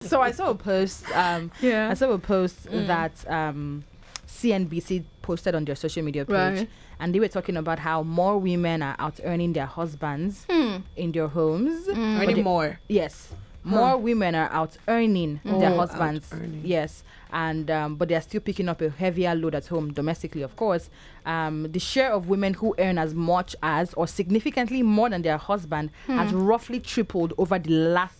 So I saw a post. I saw a post that CNBC posted on their social media page, Right. and they were talking about how more women are out earning their husbands in their homes. Earning more. Yes. More women are out earning their husbands. Out-earning. Yes. And but they are still picking up a heavier load at home domestically, of course. The share of women who earn as much as or significantly more than their husband has roughly tripled over the last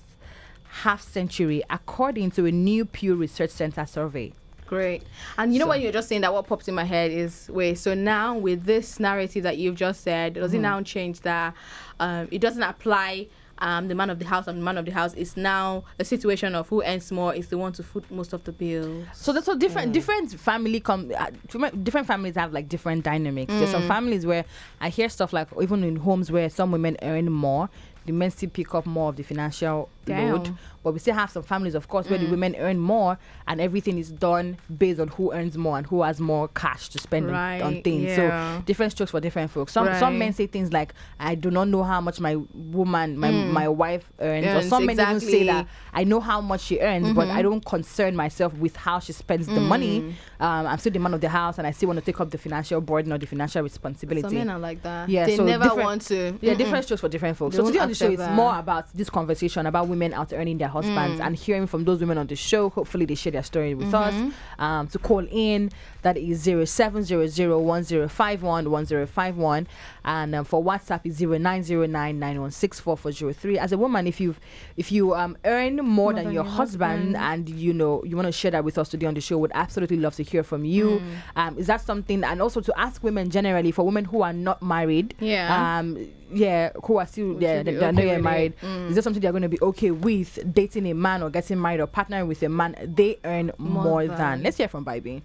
half century, according to a new Pew Research Center survey. Great. And you know what you're just saying, that what pops in my head is, wait, so now with this narrative that you've just said, does it now change that it doesn't apply the man of the house and the man of the house is now a situation of who earns more is the one to foot most of the bills? So that's so different. Different different families have like different dynamics. There's some families where I hear stuff like even in homes where some women earn more, the men still pick up more of the financial load. But we still have some families, of course, where the women earn more and everything is done based on who earns more and who has more cash to spend on things. Yeah. So different strokes for different folks. Some men say things like, I do not know how much my woman, my wife earns. Or some men even say that I know how much she earns, but I don't concern myself with how she spends the money. I'm still the man of the house and I still want to take up the financial burden or the financial responsibility. Some men are like that. Yeah, They so never different- want to. Yeah, different strokes for different folks. They So today won't on the show, it's accept more that. about this conversation about women out earning their husbands and hearing from those women on the show. Hopefully they share their story with us. To call in, that is 07001051 and for WhatsApp is 090991644403. As a woman, if you earn more than your husband and you want to share that with us today on the show, would absolutely love to hear from you. Is that something? And also to ask women generally, for women who are not married, who are still they're not yet married, is that something they're going to be okay with, dating a man or getting married or partnering with a man they earn more than? Let's hear from Bybee.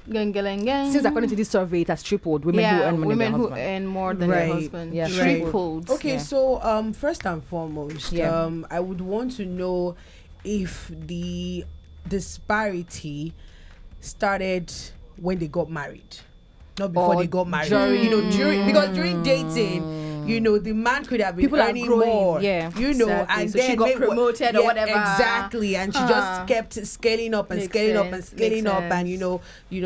Since according to this survey, it has tripled women who earn more than their who husband. earn more than their husband. Yeah, Tripled. Okay, so first and foremost, I would want to know if the disparity started when they got married, not before they got married. During dating, the man could have been earning more. And so then she got promoted or whatever. Exactly, and she just kept scaling up and scaling up and scaling up, and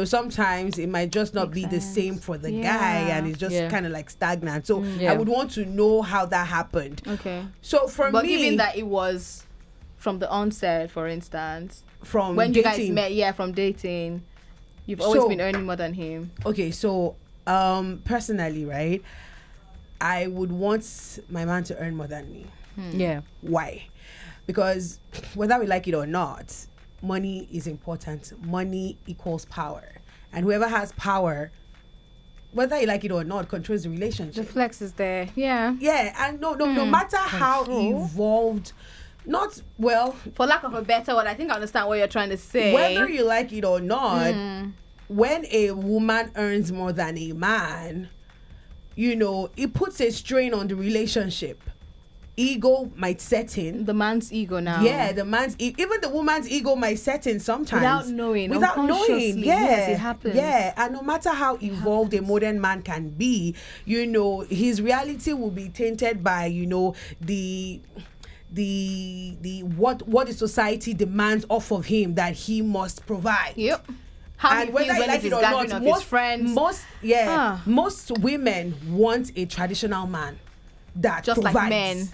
sometimes it might just not be the same for the guy, and it's just kind of like stagnant. So I would want to know how that happened. Okay. So but given that it was from the onset, for instance, from when dating, you guys met, from dating, you've always been earning more than him. Okay, so personally, right, I would want my man to earn more than me. Yeah. Why? Because whether we like it or not, money is important. Money equals power. And whoever has power, whether you like it or not, controls the relationship. The flex is there. Yeah. Yeah, and no matter how evolved, for lack of a better word, I think I understand what you're trying to say. whether you like it or not, when a woman earns more than a man, it puts a strain on the relationship. Ego might set in. The man's ego now. Yeah, the man's even the woman's ego might set in sometimes. Without knowing. Yeah. Yes, it happens. Yeah, and no matter how evolved a modern man can be, his reality will be tainted by, the what the society demands off of him that he must provide. Yep. How And he whether feels he when like he's it or gathering not, of his friends. most women want a traditional man that Just provides. like men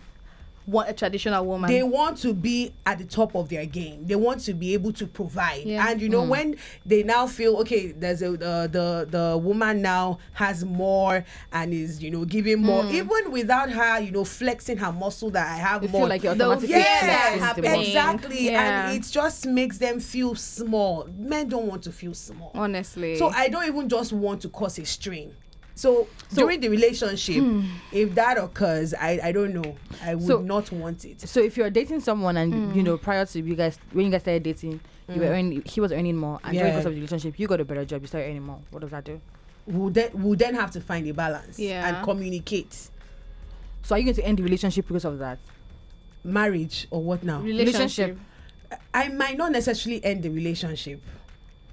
want a traditional woman. They want to be at the top of their game. They want to be able to provide. Yeah. And when they now feel okay, there's the woman now has more and is giving more, even without her flexing her muscle that I have You more. feel like you're automatically Yes, flexing the muscle. exactly. Yeah. And it just makes them feel small. Men don't want to feel small. Honestly. So I don't even just want to cause a strain. So during the relationship, if that occurs, I don't know. I would not want it. So if you're dating someone and prior to you guys, when you guys started dating, he was earning more, and during the course of the relationship, you got a better job, you started earning more. What does that do? We'll then have to find a balance Yeah. and communicate. So are you going to end the relationship because of that? Marriage or what now? Relationship. I might not necessarily end the relationship.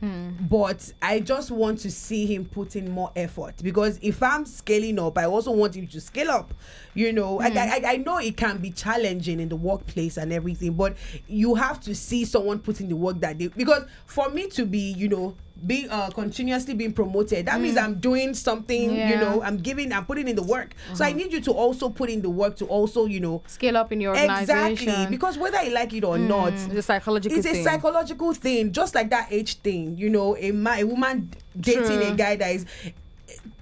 But I just want to see him put in more effort, because if I'm scaling up, I also want him to scale up. You know, I know it can be challenging in the workplace and everything, but you have to see someone putting the work that they, because for me to be, you know, being continuously being promoted, that means I'm doing something, you know, I'm putting in the work. So I need you to also put in the work to also, you know, scale up in your organization. Exactly, because whether you like it or not, it's a psychological thing, just like that age thing. You know, a woman dating a guy that is,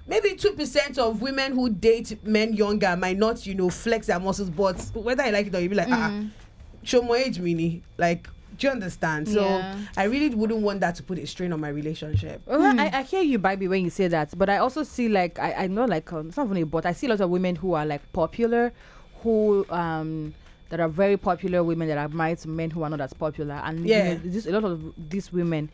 maybe 2% of women who date men younger might not, you know, flex their muscles, but whether you like it or you be like, show more age, mini, like. Do you understand? So I really wouldn't want that to put a strain on my relationship. Well, I hear you, Baby, when you say that, but I also see, like, I know, like, it's not funny, but I see lots of women who are like popular, who that are very popular women that are married to men who are not as popular, and you know, a lot of these women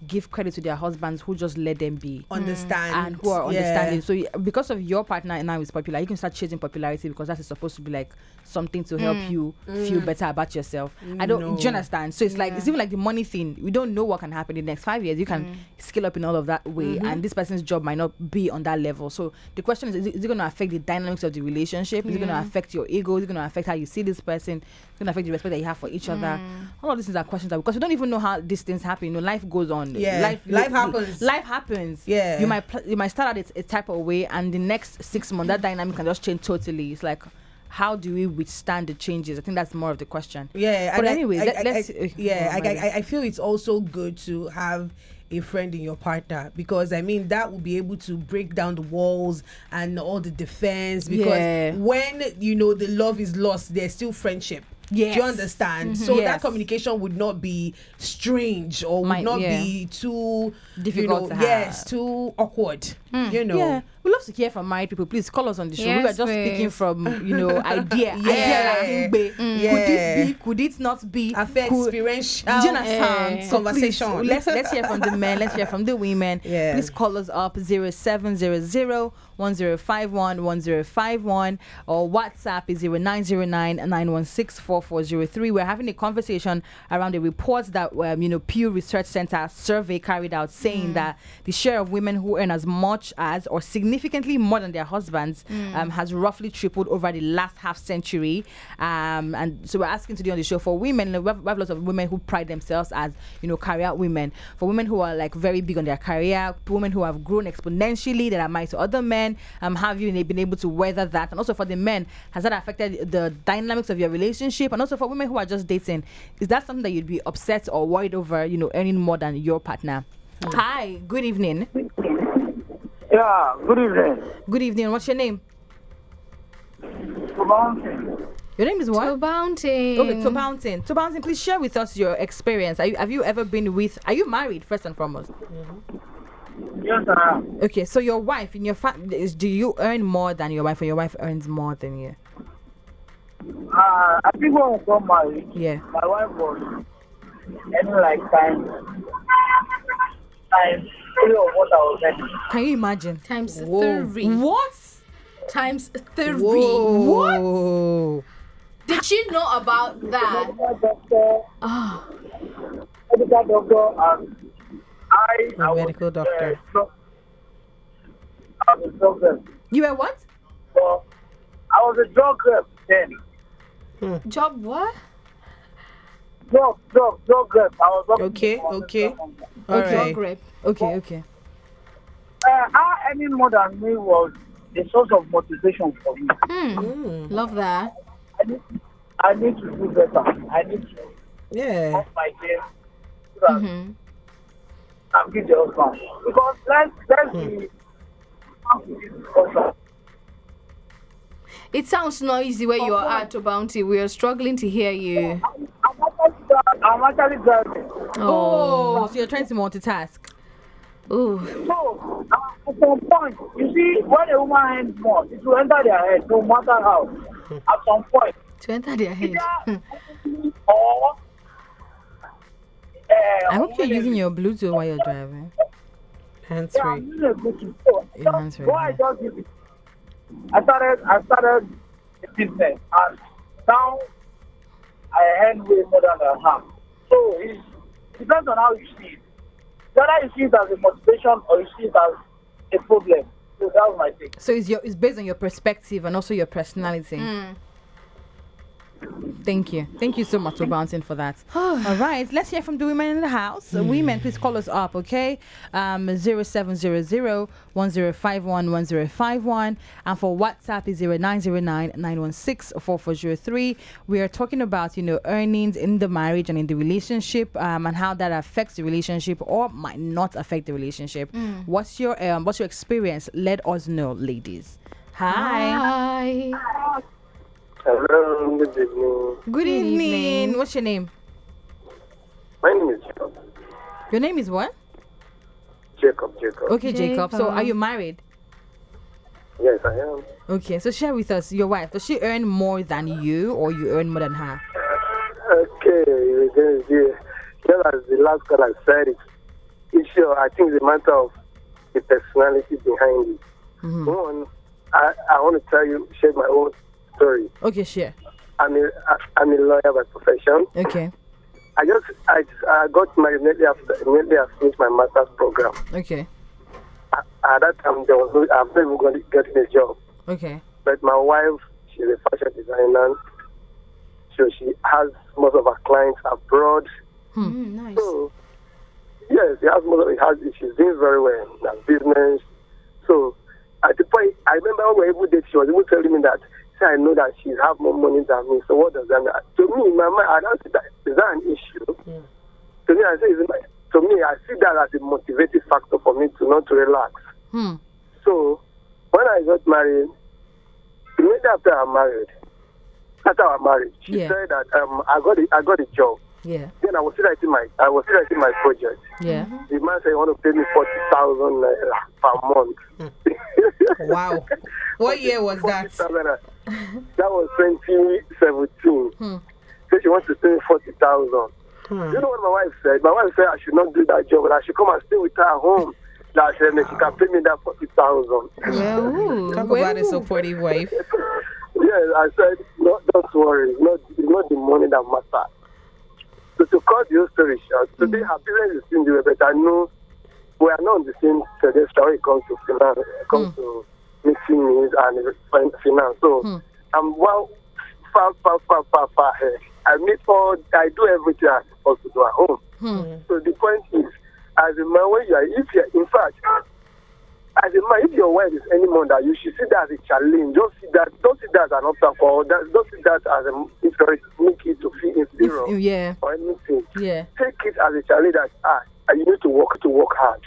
give credit to their husbands who just let them be, understand, and who are understanding. So because of your partner now is popular, you can start chasing popularity, because that is supposed to be like something to help you feel better about yourself. Do you understand? So it's like, it's even like the money thing. We don't know what can happen in the next 5 years. You can scale up in all of that way, and this person's job might not be on that level. So the question is it going to affect the dynamics of the relationship? Is it going to affect your ego? Is it going to affect how you see this person? It's going to affect the respect that you have for each other? All of these things are questions that, because we don't even know how these things happen. You know, life goes on. Life happens. Life happens. Yeah. You might start out a type of way, and the next 6 months that dynamic can just change totally. It's like, how do we withstand the changes? I think that's more of the question. Yeah. But anyway, I feel it's also good to have a friend in your partner, because I mean that will be able to break down the walls and all the defense, because when, you know, the love is lost, there's still friendship. Yes. Do you understand? So that communication would not be strange, or would not be too difficult, too awkward. You know. Yeah. We love to hear from married people. Please call us on the show. We were just speaking from, you know, idea. Could it not be? Experiential conversation. Please, let's hear from the men. Let's hear from the women. Please call us up 0700 1051 1051, or WhatsApp is 0909 916 4403. We're having a conversation around a report that Pew Research Center survey carried out, saying that the share of women who earn as much as or significantly more than their husbands has roughly tripled over the last half century. And so we're asking today on the show for women. We have lots of women who pride themselves as, you know, career women. For women who are like very big on their career, women who have grown exponentially, that are married to other men. Have you been able to weather that? And also for the men, has that affected the dynamics of your relationship? And also for women who are just dating, is that something that you'd be upset or worried over, you know, earning more than your partner? Hi, good evening. Yeah, good evening. Good evening. What's your name? Tobounting. Your name is what? Tobounting. Okay, Tobounting. Tobounting, please share with us your experience. Have you ever been with? Are you married first and foremost? Yes, I am. Okay, so your wife in your family, do you earn more than your wife, or your wife earns more than you? I think when we got married, my wife was earning like times 3 of what I was earning. Can you imagine? Times 3. What? Times 3. What? Did she know about that? Medical doctor, and I was medical doctor. I was a drug rep. You were what? So, I was a drug rep then. Job what? Drug rep. I was okay. All right. Drug rep. Okay. Her earning more than me was a source of motivation for me. Love that. I need to do better. I need to up my game so that I'm get the husband. Because let's be It sounds noisy where you are at, Bounty. We are struggling to hear you. I'm actually driving. Oh, so you're trying to multitask. Oh. So, at some point, you see, when a woman earns more, it will enter their head, no matter how. At some point. To enter their head. Or, I hope you're using your Bluetooth while you're driving. Hands-free. Yeah, I'm using a Bluetooth. Hands-free. I started a business, and now I earn way more than I have. So it depends on how you see it. whether you see it as a motivation or you see it as a problem. So that was my take. So it's based on your perspective and also your personality. Thank you so much for bouncing for that. All right, let's hear from the women in the house. Women, please call us up, okay? 0700-1051-1051, and for WhatsApp is 0909-916-4403. We are talking about earnings in the marriage and in the relationship, and how that affects the relationship or might not affect the relationship. What's your experience? Let us know, ladies. Hi. Hello, good evening. Good evening. What's your name? My name is Jacob. Your name is what? Jacob. Okay, Jacob. So are you married? Yes, I am. Okay, so share with us, your wife, does she earn more than you or you earn more than her? Okay, just as the last caller said, it's sure, I think it's a matter of the personality behind it. One, I want to share my own story. Okay, share. I'm a lawyer by profession. Okay. I got married immediately I finished my master's program. Okay. At that time, I'm not even going to get a job. Okay. But my wife, she's a fashion designer, so she has most of her clients abroad. Nice. So, yes, she has most of it. She's doing very well in her business. So, at the point, I remember when we were able to date, she was even telling me that, I know that she has more money than me. So what does that mean? To me, in my mind, I don't see that. Is that an issue? To me, I see that as a motivating factor for me to not to relax. So when I got married, immediately after our marriage, she said that I got a job. Yeah. Then I was still writing my project. Yeah. The man said he want to pay me 40,000 per month. Wow. What year was that? That was 2017. So she wants to pay me 40,000. You know what my wife said? My wife said I should not do that job, but I should come and stay with her at home. That she can pay me that 40,000. Talk about a supportive wife. Yes, I said, no, don't worry. It's not the money that matters. So to cut the whole story short, today her business is still doing, but I know we are not on the same trajectory when it comes to finance, to meeting needs and finance. So I'm far ahead. I do everything I'm supposed to do at home. So the point is, as a man, as a man, if your wife is any more than you, should see that as a challenge. Don't see that as an obstacle. Don't see that as an inferior, make it to feel inferior or anything. Yeah. Take it as a challenge that you need to work hard.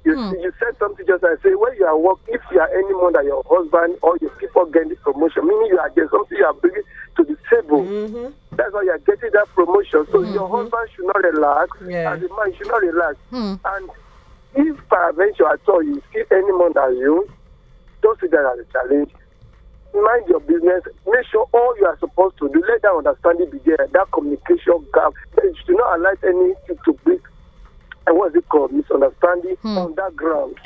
You said something just like say when you are working, if you are any more than your husband or your people getting the promotion, meaning you are getting something you are bringing to the table. That's why you are getting that promotion. So your husband should not relax. As a man, you should not relax. And if peradventure at all you see any more than you, don't see that as a challenge. Mind your business. Make sure all you are supposed to do, let that understanding be there, that communication gap. You should not allow anything to break, what's it called, misunderstanding on that ground.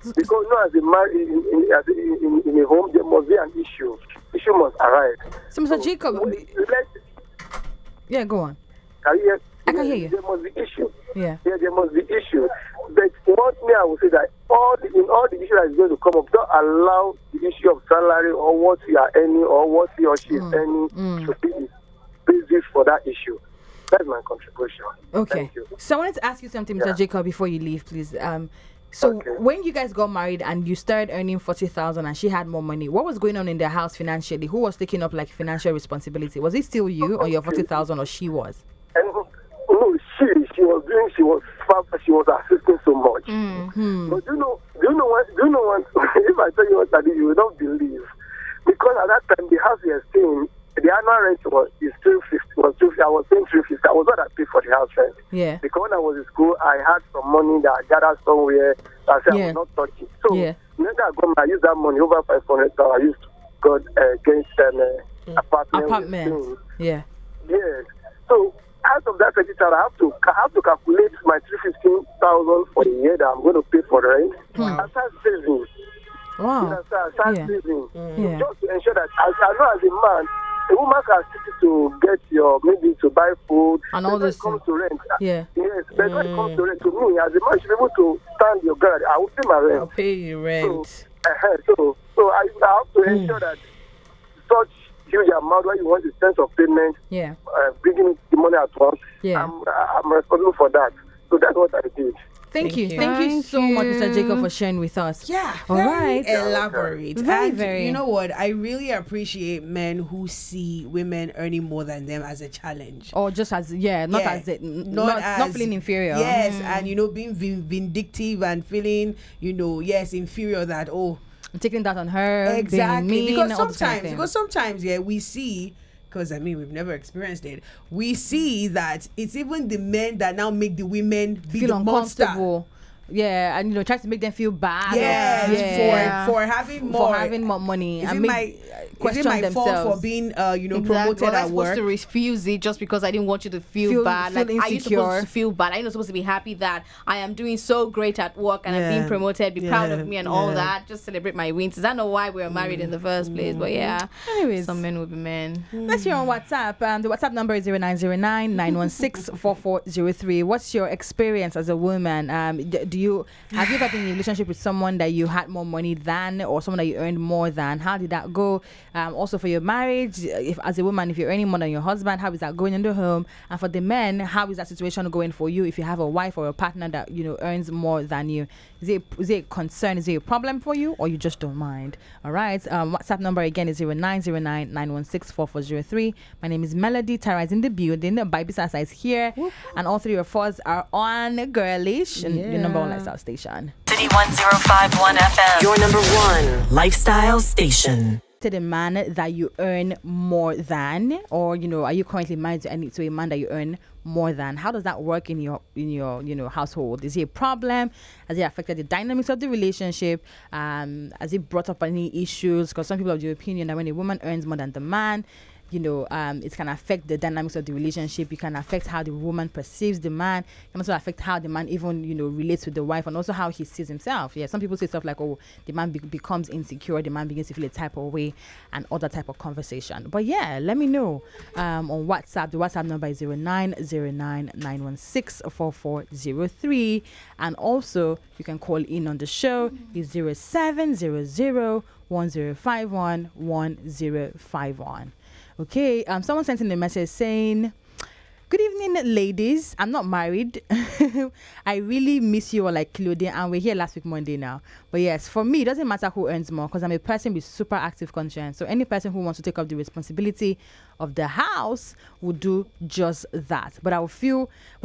Because as a man in a home, there must be an issue. Issue must arise. So, Mr. Jacob, go on. Can you hear? I can hear you. There must be issue. Yeah, there must be issue. But what me, I would say that in all the issues that is going to come up, don't allow the issue of salary or what you are earning or what he or she is earning to be the basis for that issue. That's my contribution. Okay. Thank you. So I wanted to ask you something, Mr. Jacob, before you leave, please. When you guys got married and you started earning 40,000 and she had more money, what was going on in their house financially? Who was taking up like financial responsibility? Was it still you or your 40,000, or she was? No, she was assisting so much. But do you know what? If I tell you what I did, you will not believe. Because at that time, the house we were staying, the annual rent was 250. I was paying 350. I was not that paid for the house rent. Yeah. Because when I was in school, I had some money that I gathered somewhere. So I said I will not touch it. So when I used that money, over 500,000. I used to go against an apartment. Yes. So out of that 30,000, I have to calculate my 315,000 for the year that I'm going to pay for the rent. I start saving. Wow. Saving. Just to ensure that I know as a man, a woman can assist you to get maybe to buy food. And all this. When it comes to rent. Yeah. Yes, but when it comes to rent, to me, as a man, you should be able to stand your ground. I will pay my rent. I'll pay you rent. So I have to ensure that such huge amount where you want a sense of payment, bringing the money at once, I'm responsible for that. So that's what I did. Thank you so much, Mr. Jacob, for sharing with us. Yeah, all right. Elaborate. Very. You know what? I really appreciate men who see women earning more than them as a challenge, or just as not feeling inferior. Yes, and being vindictive and feeling inferior that taking that on her. Exactly. Being mean, because sometimes we see. Because we've never experienced it. We see that it's even the men that now make the women be feel the uncomfortable. monster. Yeah, and try to make them feel bad. For having more money. Is and it my fault for being promoted at supposed work? To refuse it just because I didn't want you to feel bad. Feel insecure. Are you supposed to feel bad? Are you not supposed to be happy that I am doing so great at work and I'm being promoted? Be proud of me and all that. Just celebrate my wins. Is that not why we were married in the first place? But anyways, some men will be men. Let's hear on WhatsApp. The WhatsApp number is 0909-916-4403. What's your experience as a woman? Have you ever been in a relationship with someone that you had more money than, or someone that you earned more than? How did that go? Also for your marriage, if as a woman, if you're earning more than your husband, how is that going in the home? And for the men, how is that situation going for you if you have a wife or a partner that earns more than you? Is it a concern? Is it a problem for you, or you just don't mind? All right. WhatsApp number again is 0909-916-4403. My name is Melody. Tara is in the building. Baby Sasa is here, and all three of us are on Girlish, and your number one lifestyle station. City 1051 FM. Your number one lifestyle station. To the man that you earn more than, or are you currently married to a man that you earn more than? How does that work in your household? Is it a problem? Has it affected the dynamics of the relationship? Has it brought up any issues? Because some people have the opinion that when a woman earns more than the man, it can affect the dynamics of the relationship. It can affect how the woman perceives the man. It can also affect how the man even, relates with the wife, and also how he sees himself. Yeah, some people say stuff like, the man becomes insecure, the man begins to feel a type of way, and other type of conversation. But let me know on WhatsApp. The WhatsApp number is 0909-916-4403. And also, you can call in on the show. It's 0700-1051-1051. Okay, someone sent in a message saying, "Good evening, ladies. I'm not married. I really miss you all like Claudia, and we're here last week Monday now. But yes, for me, it doesn't matter who earns more, because I'm a person with super active conscience. So any person who wants to take up the responsibility of the house will do just that. But I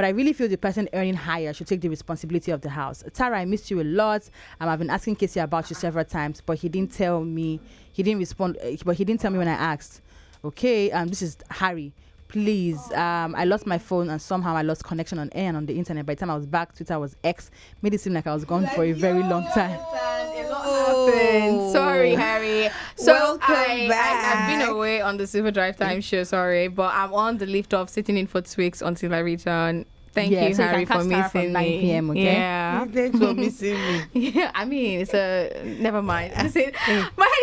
really feel the person earning higher should take the responsibility of the house. Tara, I missed you a lot. I've been asking Casey about you several times, but he didn't tell me. He didn't respond. But he didn't tell me when I asked. Okay, this is Harry. Please, I lost my phone and somehow I lost connection on air and on the internet. By the time I was back, Twitter was X. Made it seem like I was gone for a very long time. A lot happened. Sorry, Harry. So I've been away on the Silver Drive Time show, sorry, but I'm on the lift off, sitting in for 2 weeks until I return. Thank you, so Harry, for missing 9 me. p.m., okay? Yeah. Thanks for missing me. Yeah, I mean, it's never mind. My head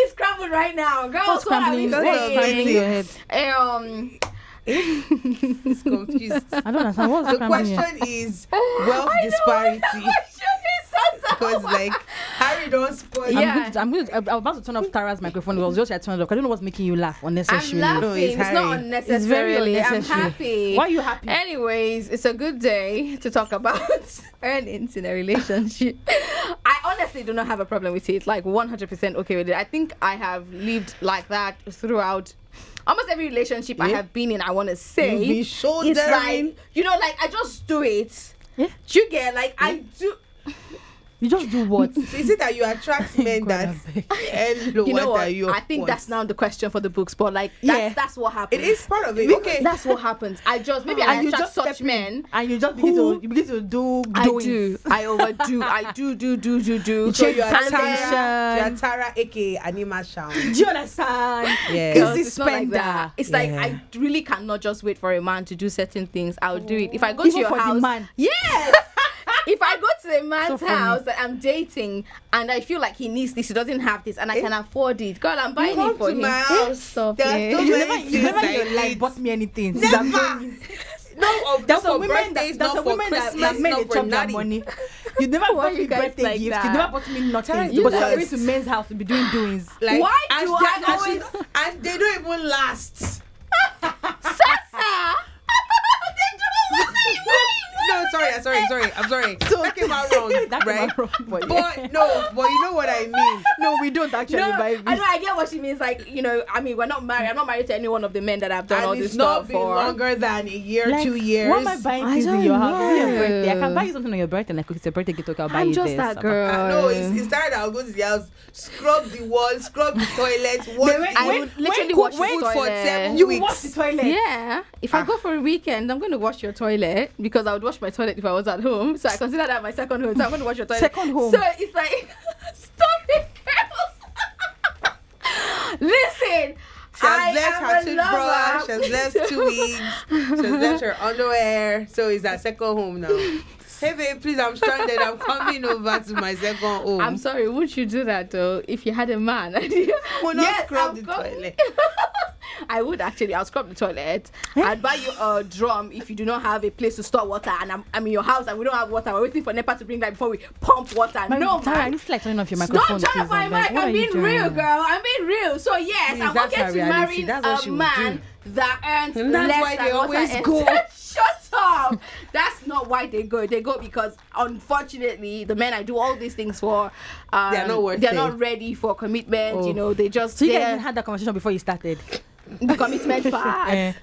is scrambled right now. Girls, what are we saying? It's confused. I don't understand. What's the question is wealth disparity. Because Harry don't spoil. Yeah. I'm about to turn off Tara's microphone. It was just I turned off. I don't know what's making you laugh unnecessarily. I'm laughing. No, it's not unnecessary. It's very unnecessary. I'm happy. Why are you happy? Anyways, it's a good day to talk about earnings in a relationship. I honestly do not have a problem with it. 100% okay with it. I think I have lived like that throughout almost every relationship I have been in. I want to say it's I just do it. Yeah. Do you get I do. You just do what? Is it that you attract men that you know what? I think that's now the question for the books, but that's what happens. It is part of it. Okay, that's what happens. I attract such men, and you just begin to do. I overdo. I do. So you're Tara, aka Anima Sham. Do you understand? Yeah. It's not like that. It's I really cannot just wait for a man to do certain things. I'll do it. If I go to your house, the man. Yes. If I go to a man's So funny. house that I'm dating and I feel like he needs this, he doesn't have this, and I can afford it, girl, I'm buying Come it for to him. my house. Stop There's it. so You many never things in I your life need. bought me anything. Never. No, of There's not some for women birthdays, that not for Christmas, men not for chop their nothing. money. You never Why bought you me guys birthday like gifts. that? You never bought me nothing. You But you're guys- going to men's house to be doing doings. Like, Why and do they- I and always- she- and they don't even last. No, sorry. I'm sorry. So it came out wrong, That came right? out wrong, but But you know what I mean. no, we don't actually No, buy I know. I get what she means. Like, you know, I mean, we're not married. I'm not married to any one of the men that I've done all And this it's not stuff been for. longer than a year, Like, 2 years. why am I buying I things in don't your house? It's your know. birthday. I can buy you something on your birthday. Like, it's your birthday gift. Okay, I'll buy I'm you just this. that Okay. girl. No, it's that I'll go to the house, scrub the wall, scrub the toilet. I would literally wash the food for toilet. 7 You weeks. wash the toilet. Yeah, if I go for a weekend, I'm going to wash your toilet because I would wash my toilet if I was at home. So I consider that my second home. So I'm going to wash your toilet. Second home. So it's like, stop it, girls. Listen, She I has left am her a toothbrush, lover. she has left 2 weeks, she has left her underwear, so it's her second home now. Hey babe, please, I'm stranded. I'm coming over to my second home. I'm sorry, would you do that though if you had a man? Will not Yes, scrub I'm the coming. toilet. I would actually. I'll scrub the toilet. I'd buy you a drum if you do not have a place to store water, and I'm in your house and we don't have water. We're waiting for NEPA to bring that before we pump water. No, Tara, I man. need to like turn off your Don't microphone. turn off please, my I'm like, mic. what I'm are you being doing? real, girl. I'm being real. So yes, Please, I'm that's okay her to reality. marry That's what she a would man do. that earns And that's less why than they what always I earn. go. Shut up. That's not why they go. They go because unfortunately the men I do all these things for, They're not worth They're it. not ready for commitment. Oh. You know, they just So you they're- guys had that conversation before you started. the commitment part. Eh.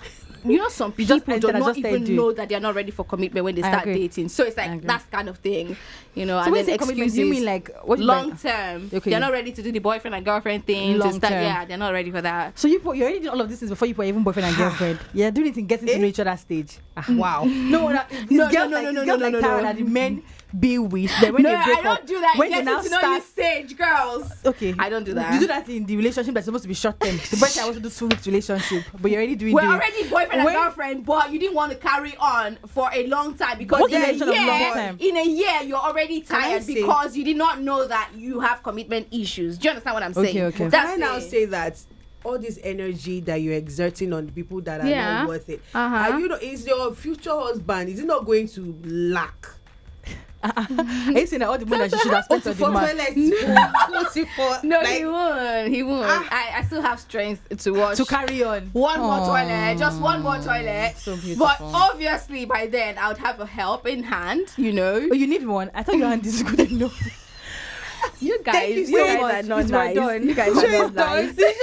You know, some You just people do entered and not just started even doing. know that they're not ready for commitment when they I start agree. dating. So it's I like agree. that kind of thing, you know. So and when you then say commitment, excuses. do you mean like what? Long term? Okay. They're not ready to do the boyfriend and girlfriend thing. Long to start, term. yeah, they're not ready for that. So you already did all of this things before you were even boyfriend and girlfriend. Yeah, doing it in getting to know each other stage. Wow. No, these No, girls no, like, no, these no, girls no, like no, Tara no. that the men be with. Then when No, they break I don't up, do that. when Getting they now to know you start. stage, girls. Okay. I don't do that. You do that in the relationship that's supposed to be short term. The boyfriend wants to do 2 weeks relationship, but you're already doing. We're the- already boyfriend When- and girlfriend, but you didn't want to carry on for a long time because What's in the a definition of long year, time? in a year, you're already Can I tired say- because you did not know that you have commitment issues. Do you understand what I'm saying? Okay. Can That's I now it. say that all this energy that you're exerting on the people that are Yeah. not worth it, Uh-huh. are you know, is your future husband, is he not going to lack? Are you saying that all the money that you should have spent on the For man? toilet, for No, like, he won't. He won't. I still have strength to watch. To carry on. One more Aw. toilet, just one more toilet. So beautiful. But obviously, by then, I would have a help in hand. You know, Oh, you need one. I thought your hand is good enough. you Thank you guys, so are much. not Please, we're nice. done. You guys Sure are not it's done. nice.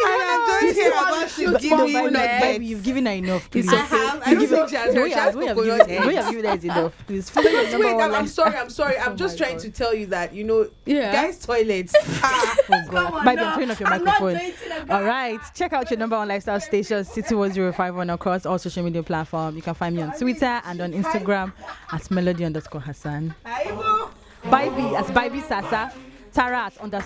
And I'm just You here want about to to shoot give for me women. Baby, you've given her enough. Please. okay. I have. I You don't give think it. she has We her. She has have given coconut that. head. We have given that enough. Please follow your number Wait, one I'm lifestyle. sorry. I'm Oh just my trying God. to tell you that, you know, Yeah. guys' toilets. Oh Come God. on, Baby, no. I'm turning off your I'm not microphone. dating a guy. All right. Check out your number one lifestyle station, City1051 across all social media platforms. You can find me on Twitter and on Instagram at melody_Hassan. Aibo. Baby as Baby Sasa. Tara at